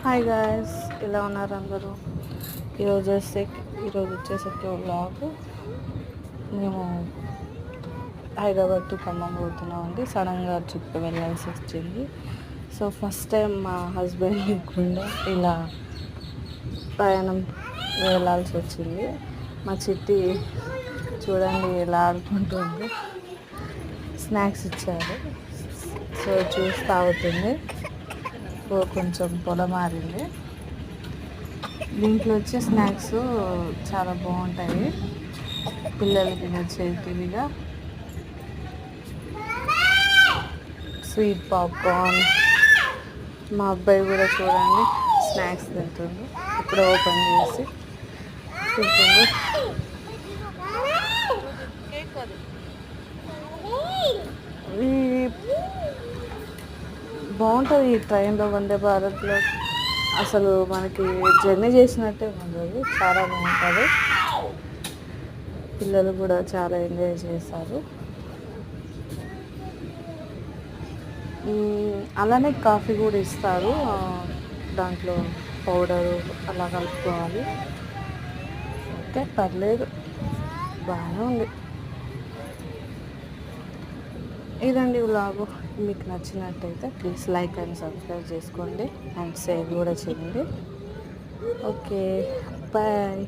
Hi guys, ఎలా ఉన్నారు అందరూ? ఈరోజు వచ్చేసరికి వ్లాగ్. మేము హైదరాబాద్ టు ఖమ్మం పోతున్నామండి. సడన్గా ట్రిప్ వెళ్ళాల్సి వచ్చింది. సో ఫస్ట్ టైం మా హస్బెండ్ లేకుండా ఇలా ప్రయాణం వెళ్ళాల్సి వచ్చింది. మా చిట్టి చూడండి ఎలా ఆడుకుంటుంది. స్నాక్స్ ఇచ్చారు, సో చూస్తూ అవుతుంది. కొంచెం పొలమారింది. దీంట్లో వచ్చే స్నాక్స్ చాలా బాగుంటాయి, పిల్లలకి నచ్చేటివిగా. Sweet popcorn. మా అబ్బాయి కూడా చూడండి స్నాక్స్ తింటుంది. ఇప్పుడు ఓపెన్ చేసి తింటుంది. బాగుంటుంది ఈ ట్రైన్లో, వందే భారత్లో. అసలు మనకి జర్నీ చేసినట్టే ఉండదు, చాలా బాగుంటుంది. పిల్లలు కూడా చాలా ఎంజాయ్ చేస్తారు. అలానే కాఫీ కూడా ఇస్తారు, దాంట్లో పౌడరు అలా కలుపుకోవాలి. ఓకే, పర్లేదు, బాగానే ఉంది. ఇదండి వ్లాగ్. మీకు నచ్చినట్టయితే ప్లీజ్ లైక్ అండ్ సబ్స్క్రైబ్ చేసుకోండి అండ్ షేర్ కూడా చేయండి. Okay, bye.